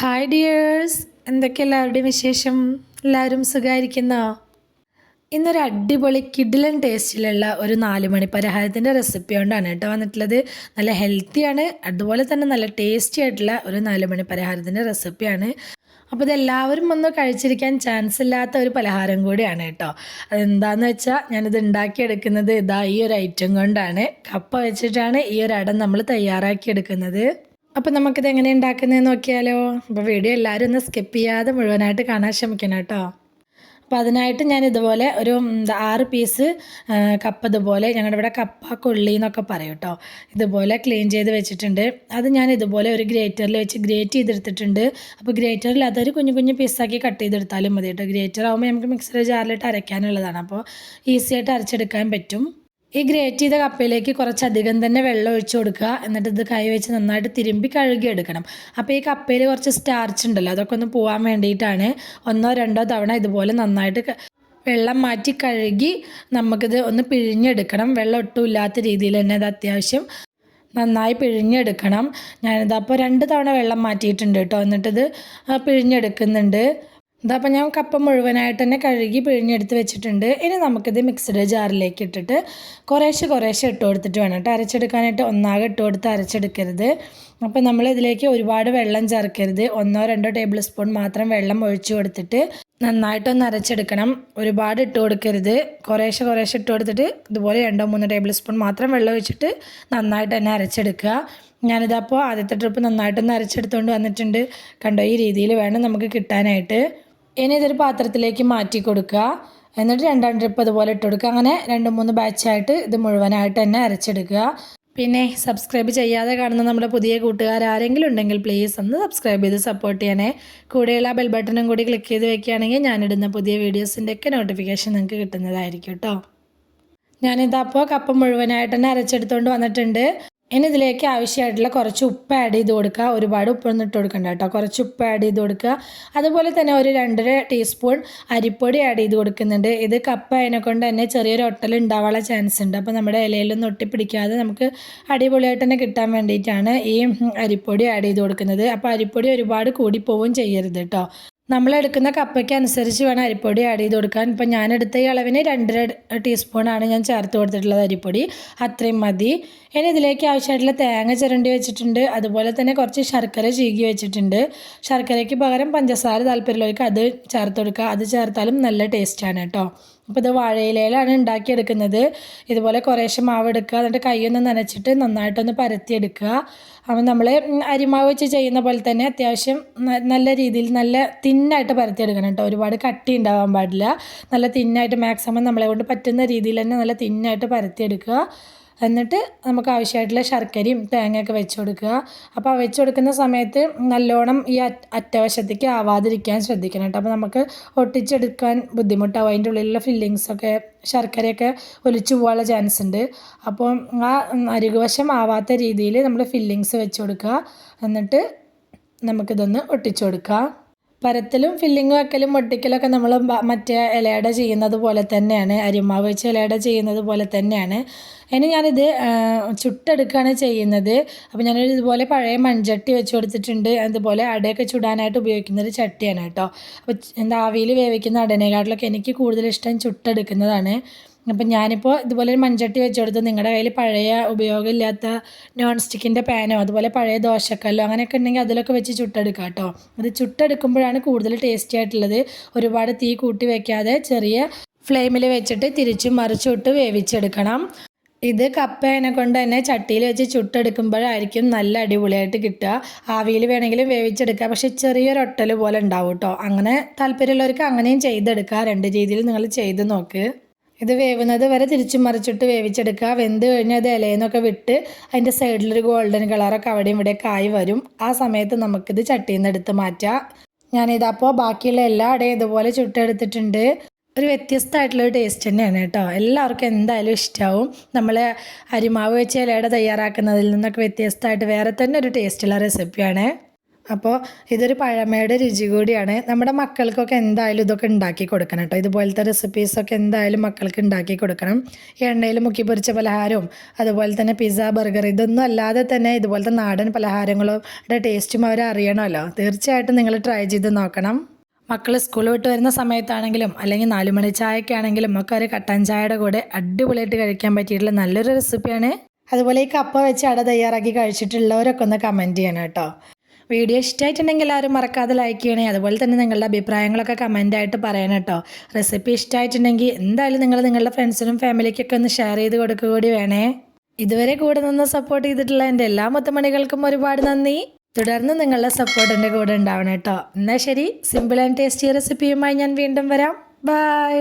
Hi dears, എന്തൊക്കെ എല്ലാവരുടെയും വിശേഷം? എല്ലാവരും സുഖമായിരിക്കുന്നോ? ഇന്നൊരു അടിപൊളി കിഡിലൻ ടേസ്റ്റിലുള്ള ഒരു 4 മണി പലഹാരത്തിൻ്റെ റെസിപ്പി കൊണ്ടാണ് കേട്ടോ വന്നിട്ടുള്ളത്. നല്ല ഹെൽത്തിയാണ്, അതുപോലെ തന്നെ നല്ല ടേസ്റ്റി ആയിട്ടുള്ള ഒരു 4 മണി പലഹാരത്തിൻ്റെ റെസിപ്പിയാണ്. അപ്പോൾ ഇതെല്ലാവരും ഒന്ന് കഴിച്ചിരിക്കാൻ ചാൻസ് ഇല്ലാത്ത ഒരു പലഹാരം കൂടിയാണ് കേട്ടോ. അതെന്താണെന്ന് വെച്ചാൽ ഞാനിത് ഉണ്ടാക്കിയെടുക്കുന്നത് ഈ ഒരു ഐറ്റം കൊണ്ടാണ്. കപ്പ വെച്ചിട്ടാണ് ഈ ഒരു അട നമ്മൾ തയ്യാറാക്കിയെടുക്കുന്നത്. അപ്പോൾ നമുക്കിത് എങ്ങനെ ഉണ്ടാക്കുന്നതെന്ന് നോക്കിയാലോ. അപ്പോൾ വീഡിയോ എല്ലാവരും ഒന്ന് സ്കിപ്പ് ചെയ്യാതെ മുഴുവനായിട്ട് കാണാൻ ശ്രമിക്കണം കേട്ടോ. അപ്പോൾ അതിനായിട്ട് ഞാൻ ഇതുപോലെ ഒരു 6 പീസ് കപ്പ, ഇതുപോലെ ഞങ്ങളുടെ ഇവിടെ കപ്പ കൊള്ളി എന്നൊക്കെ പറയും കേട്ടോ, ഇതുപോലെ ക്ലീൻ ചെയ്ത് വെച്ചിട്ടുണ്ട്. അത് ഞാൻ ഇതുപോലെ ഒരു ഗ്രേറ്ററിൽ വെച്ച് ഗ്രേറ്റ് ചെയ്തെടുത്തിട്ടുണ്ട്. അപ്പോൾ ഗ്രേറ്ററിൽ അതൊരു കുഞ്ഞു കുഞ്ഞു പീസാക്കി കട്ട് ചെയ്തെടുത്താലും മതി കേട്ടോ. ഗ്രേറ്റർ ആകുമ്പോൾ നമുക്ക് മിക്സർ ജാറിലിട്ട് അരയ്ക്കാനുള്ളതാണ്, അപ്പോൾ ഈസി ആയിട്ട് അരച്ചെടുക്കാൻ പറ്റും. ഈ ഗ്രേറ്റ് ചെയ്ത കപ്പയിലേക്ക് കുറച്ചധികം തന്നെ വെള്ളം ഒഴിച്ച് കൊടുക്കുക. എന്നിട്ട് ഇത് കൈ വെച്ച് നന്നായിട്ട് തിരുമ്പി കഴുകിയെടുക്കണം. അപ്പോൾ ഈ കപ്പയിൽ കുറച്ച് സ്റ്റാർച്ച് ഉണ്ടല്ലോ, അതൊക്കെ ഒന്ന് പോകാൻ വേണ്ടിയിട്ടാണ് 1-2 തവണ ഇതുപോലെ നന്നായിട്ട് വെള്ളം മാറ്റി കഴുകി നമുക്കിത് ഒന്ന് പിഴിഞ്ഞെടുക്കണം. വെള്ളം ഒട്ടും ഇല്ലാത്ത രീതിയിൽ തന്നെ ഇത് അത്യാവശ്യം നന്നായി പിഴിഞ്ഞെടുക്കണം. ഞാനിതപ്പോൾ 2 തവണ വെള്ളം മാറ്റിയിട്ടുണ്ട് കേട്ടോ. എന്നിട്ടിത് പിഴിഞ്ഞെടുക്കുന്നുണ്ട്. ഇതപ്പോൾ ഞാൻ കപ്പ മുഴുവനായിട്ട് തന്നെ കഴുകി പിഴിഞ്ഞെടുത്ത് വെച്ചിട്ടുണ്ട്. ഇനി നമുക്കിത് മിക്സഡ് ജാറിലേക്ക് ഇട്ടിട്ട് കുറേശ്ശെ ഇട്ട് കൊടുത്തിട്ട് വേണം കേട്ടോ അരച്ചെടുക്കാനായിട്ട്. ഒന്നാകെ ഇട്ട് കൊടുത്ത് അരച്ചെടുക്കരുത്. അപ്പോൾ നമ്മൾ ഇതിലേക്ക് ഒരുപാട് വെള്ളം ചേർക്കരുത്. 1-2 ടേബിൾ സ്പൂൺ മാത്രം വെള്ളം ഒഴിച്ചു കൊടുത്തിട്ട് നന്നായിട്ടൊന്ന് അരച്ചെടുക്കണം. ഒരുപാട് ഇട്ട് കൊടുക്കരുത്. കുറേശ്ശെ ഇട്ട് കൊടുത്തിട്ട് ഇതുപോലെ 2-3 ടേബിൾ സ്പൂൺ മാത്രം വെള്ളം ഒഴിച്ചിട്ട് നന്നായിട്ട് തന്നെ അരച്ചെടുക്കുക. ഞാനിതപ്പോൾ ആദ്യത്തെ ട്രിപ്പ് നന്നായിട്ടൊന്ന് അരച്ചെടുത്തുകൊണ്ട് വന്നിട്ടുണ്ട്. കണ്ടോ, ഈ രീതിയിൽ വേണം നമുക്ക് കിട്ടാനായിട്ട്. ഇനി ഇതൊരു പാത്രത്തിലേക്ക് മാറ്റി കൊടുക്കുക. എന്നിട്ട് 2-2 ട്രിപ്പ് അതുപോലെ ഇട്ട് കൊടുക്കുക. അങ്ങനെ 2-3 ബാച്ചായിട്ട് ഇത് മുഴുവനായിട്ട് തന്നെ അരച്ചെടുക്കുക. പിന്നെ സബ്സ്ക്രൈബ് ചെയ്യാതെ കാണുന്ന നമ്മുടെ പുതിയ കൂട്ടുകാർ ആരെങ്കിലും ഉണ്ടെങ്കിൽ പ്ലീസ് ഒന്ന് സബ്സ്ക്രൈബ് ചെയ്ത് സപ്പോർട്ട് ചെയ്യണേ. കൂടെയുള്ള ബെൽ ബട്ടണും കൂടി ക്ലിക്ക് ചെയ്ത് വെക്കുകയാണെങ്കിൽ ഞാനിടുന്ന പുതിയ വീഡിയോസിൻ്റെയൊക്കെ നോട്ടിഫിക്കേഷൻ നിങ്ങൾക്ക് കിട്ടുന്നതായിരിക്കും കേട്ടോ. ഞാനിതപ്പോൾ കപ്പ മുഴുവനായിട്ട് തന്നെ അരച്ചെടുത്തുകൊണ്ട് വന്നിട്ടുണ്ട്. ഇനി ഇതിലേക്ക് ആവശ്യമായിട്ടുള്ള കുറച്ച് ഉപ്പ് ആഡ് ചെയ്ത് കൊടുക്കുക. ഒരുപാട് ഉപ്പൊന്നും ഇട്ട് കൊടുക്കണ്ട കേട്ടോ, കുറച്ച് ഉപ്പ് ആഡ് ചെയ്ത് കൊടുക്കുക. അതുപോലെ തന്നെ ഒരു 2.5 ടീസ്പൂൺ അരിപ്പൊടി ആഡ് ചെയ്ത് കൊടുക്കുന്നുണ്ട്. ഇത് കപ്പ അതിനെക്കൊണ്ട് തന്നെ ചെറിയൊരു ഒട്ടൽ ഉണ്ടാവാനുള്ള ചാൻസ് ഉണ്ട്. അപ്പോൾ നമ്മുടെ ഇലയിലൊന്നും ഒട്ടിപ്പിടിക്കാതെ നമുക്ക് അടിപൊളിയായിട്ട് തന്നെ കിട്ടാൻ വേണ്ടിയിട്ടാണ് ഈ അരിപ്പൊടി ആഡ് ചെയ്ത് കൊടുക്കുന്നത്. അപ്പോൾ അരിപ്പൊടി ഒരുപാട് കൂടിപ്പോവുകയും ചെയ്യരുത് കേട്ടോ. നമ്മളെടുക്കുന്ന കപ്പയ്ക്ക് അനുസരിച്ച് വേണം അരിപ്പൊടി ആഡ് ചെയ്ത് കൊടുക്കാൻ. ഇപ്പം ഞാനെടുത്ത ഈ അളവിന് 2.5 ടീസ്പൂണാണ് ഞാൻ ചേർത്ത് കൊടുത്തിട്ടുള്ളത് അരിപ്പൊടി. അത്രയും മതി. ഇനി ഇതിലേക്ക് ആവശ്യമായിട്ടുള്ള തേങ്ങ ചിരണ്ടി വെച്ചിട്ടുണ്ട്. അതുപോലെ തന്നെ കുറച്ച് ശർക്കര ചീകി വെച്ചിട്ടുണ്ട്. ശർക്കരയ്ക്ക് പകരം പഞ്ചസാര താല്പര്യമുള്ളവർക്ക് അത് ചേർത്ത് കൊടുക്കുക. അത് ചേർത്താലും നല്ല ടേസ്റ്റാണ് കേട്ടോ. അപ്പോൾ ഇത് വാഴയിലയിലാണ് ഉണ്ടാക്കിയെടുക്കുന്നത്. ഇതുപോലെ കുറേശ്ശെ മാവ് എടുക്കുക. എന്നിട്ട് കൈയൊന്ന് നനച്ചിട്ട് നന്നായിട്ടൊന്ന് പരത്തിയെടുക്കുക. അപ്പോൾ നമ്മൾ അരിമാവ് വെച്ച് ചെയ്യുന്ന പോലെ തന്നെ അത്യാവശ്യം നല്ല രീതിയിൽ നല്ല തിന്നായിട്ട് പരത്തിയെടുക്കണം കേട്ടോ. ഒരുപാട് കട്ടി ഉണ്ടാവാൻ പാടില്ല. നല്ല തിന്നായിട്ട് മാക്സിമം നമ്മളെ കൊണ്ട് പറ്റുന്ന രീതിയിൽ തന്നെ നല്ല തിന്നായിട്ട് പരത്തിയെടുക്കുക. എന്നിട്ട് നമുക്ക് ആവശ്യമായിട്ടുള്ള ശർക്കരയും തേങ്ങയൊക്കെ വെച്ച് കൊടുക്കുക. അപ്പോൾ വെച്ച് കൊടുക്കുന്ന സമയത്ത് നല്ലോണം ഈ അറ്റവശത്തേക്ക് ആവാതിരിക്കാൻ ശ്രദ്ധിക്കണം കേട്ടോ. അപ്പോൾ നമുക്ക് ഒട്ടിച്ചെടുക്കാൻ ബുദ്ധിമുട്ടാവും. അതിൻ്റെ ഉള്ളിലുള്ള ഫില്ലിങ്സൊക്കെ ശർക്കരയൊക്കെ ഒലിച്ചു പോകാനുള്ള ചാൻസ് ഉണ്ട്. അപ്പോൾ ആ അരികുവശം ആവാത്ത രീതിയിൽ നമ്മൾ ഫില്ലിങ്സ് വെച്ച് കൊടുക്കുക. എന്നിട്ട് നമുക്കിതൊന്ന് ഒട്ടിച്ചു കൊടുക്കുക. പരത്തലും ഫില്ലിങ് വെക്കലും ഒട്ടിക്കലൊക്കെ നമ്മൾ മറ്റേ ഇലയട ചെയ്യുന്നത് പോലെ തന്നെയാണ്, അരിമാവ് വെച്ച് ഇലയട ചെയ്യുന്നത് പോലെ തന്നെയാണ്. ഇനി ഞാനിത് ചുട്ടെടുക്കുകയാണ് ചെയ്യുന്നത്. അപ്പോൾ ഞാനൊരു ഇതുപോലെ പഴയ മൺചട്ടി വെച്ച് കൊടുത്തിട്ടുണ്ട്. അതുപോലെ അടയൊക്കെ ചുടാനായിട്ട് ഉപയോഗിക്കുന്നൊരു ചട്ടിയാണ് കേട്ടോ. അപ്പോൾ ആവിയിൽ വേവിക്കുന്ന അടനേക്കാട്ടിലൊക്കെ എനിക്ക് കൂടുതൽ ഇഷ്ടം ചുട്ടെടുക്കുന്നതാണ്. അപ്പം ഞാനിപ്പോൾ ഇതുപോലെ ഒരു മൺചട്ടി വെച്ച് കൊടുത്ത് നിങ്ങളുടെ കയ്യിൽ പഴയ ഉപയോഗമില്ലാത്ത നോൺ സ്റ്റിക്കിൻ്റെ പാനോ അതുപോലെ പഴയ ദോശക്കല്ലോ അങ്ങനെയൊക്കെ ഉണ്ടെങ്കിൽ അതിലൊക്കെ വെച്ച് ചുട്ടെടുക്കാം കേട്ടോ. അത് ചുട്ടെടുക്കുമ്പോഴാണ് കൂടുതൽ ടേസ്റ്റി ആയിട്ടുള്ളത്. ഒരുപാട് തീ കൂട്ടി വയ്ക്കാതെ ചെറിയ ഫ്ലെയിമിൽ വെച്ചിട്ട് തിരിച്ചും മറിച്ചും ഇട്ട് വേവിച്ചെടുക്കണം. ഇത് കപ്പേനെ കൊണ്ട് തന്നെ ചട്ടിയിൽ വെച്ച് ചുട്ടെടുക്കുമ്പോഴായിരിക്കും നല്ല അടിപൊളിയായിട്ട് കിട്ടുക. ആവിയിൽ വേണമെങ്കിലും വേവിച്ചെടുക്കുക, പക്ഷേ ചെറിയൊരു ഒട്ടൽ പോലെ ഉണ്ടാവും കേട്ടോ. അങ്ങനെ താല്പര്യമുള്ളവർക്ക് അങ്ങനെയും ചെയ്തെടുക്കുക. 2 രീതിയിൽ നിങ്ങൾ ചെയ്ത് നോക്ക്. ഇത് വേവുന്നത് വരെ തിരിച്ചും മറിച്ചിട്ട് വേവിച്ചെടുക്കുക. വെന്ത് കഴിഞ്ഞാൽ അത് ഇലയെന്നൊക്കെ വിട്ട് അതിൻ്റെ സൈഡിലൊരു ഗോൾഡൻ കളറൊക്കെ അവിടെയും ഇവിടെയൊക്കെ ആയി വരും. ആ സമയത്ത് നമുക്കിത് ചട്ടിയിൽ നിന്ന് എടുത്ത് മാറ്റാം. ഞാനിതപ്പോൾ ബാക്കിയുള്ള എല്ലാ അടയും ഇതുപോലെ ചുട്ടെടുത്തിട്ടുണ്ട്. ഒരു വ്യത്യസ്തമായിട്ടുള്ളൊരു ടേസ്റ്റ് തന്നെയാണ് കേട്ടോ. എല്ലാവർക്കും എന്തായാലും ഇഷ്ടമാവും. നമ്മൾ അരിമാവ് വെച്ച് ഇലയുടെ തയ്യാറാക്കുന്നതിൽ നിന്നൊക്കെ വ്യത്യസ്തമായിട്ട് വേറെ തന്നെ ഒരു ടേസ്റ്റുള്ള റെസിപ്പിയാണ്. അപ്പോൾ ഇതൊരു പഴമയുടെ രുചി കൂടിയാണ്. നമ്മുടെ മക്കൾക്കൊക്കെ എന്തായാലും ഇതൊക്കെ ഉണ്ടാക്കി കൊടുക്കണം കേട്ടോ. ഇതുപോലത്തെ റെസിപ്പീസൊക്കെ എന്തായാലും മക്കൾക്ക് ഉണ്ടാക്കി കൊടുക്കണം. എണ്ണയിൽ മുക്കി പൊരിച്ച പലഹാരവും അതുപോലെ തന്നെ പിസ്സ, ബർഗർ ഇതൊന്നും അല്ലാതെ തന്നെ ഇതുപോലത്തെ നാടൻ പലഹാരങ്ങളുടെ ടേസ്റ്റും അവർ അറിയണമല്ലോ. തീർച്ചയായിട്ടും നിങ്ങൾ ട്രൈ ചെയ്ത് നോക്കണം. മക്കൾ സ്കൂൾ വിട്ട് വരുന്ന സമയത്താണെങ്കിലും അല്ലെങ്കിൽ 4 മണി ചായക്കാണെങ്കിലും ഒക്കെ ഒരു കട്ടൻ ചായയുടെ കൂടെ അടിപൊളിയായിട്ട് കഴിക്കാൻ പറ്റിയിട്ടുള്ള നല്ലൊരു റെസിപ്പിയാണ്. അതുപോലെ ഈ കപ്പ വെച്ച് അട തയ്യാറാക്കി കഴിച്ചിട്ടുള്ളവരൊക്കെ ഒന്ന് കമൻറ്റ് ചെയ്യണം കേട്ടോ. വീഡിയോ ഇഷ്ടമായിട്ടുണ്ടെങ്കിൽ എല്ലാവരും മറക്കാതെ ലൈക്ക് ചെയ്യണേ. അതുപോലെ തന്നെ നിങ്ങളുടെ അഭിപ്രായങ്ങളൊക്കെ കമൻ്റായിട്ട് പറയണം കേട്ടോ. റെസിപ്പി ഇഷ്ടമായിട്ടുണ്ടെങ്കിൽ എന്തായാലും നിങ്ങൾ നിങ്ങളുടെ ഫ്രണ്ട്സിനും ഫാമിലിക്കൊക്കെ ഒന്ന് ഷെയർ ചെയ്ത് കൊടുക്കുക കൂടി വേണേ. ഇതുവരെ കൂടെ നിന്ന് സപ്പോർട്ട് ചെയ്തിട്ടുള്ള എൻ്റെ എല്ലാ മുത്തമണികൾക്കും ഒരുപാട് നന്ദി. തുടർന്ന് നിങ്ങളുടെ സപ്പോർട്ട് എൻ്റെ കൂടെ ഉണ്ടാവണം കേട്ടോ. എന്നാൽ ശരി, സിമ്പിൾ ആൻഡ് ടേസ്റ്റി റെസിപ്പിയുമായി ഞാൻ വീണ്ടും വരാം. ബൈ.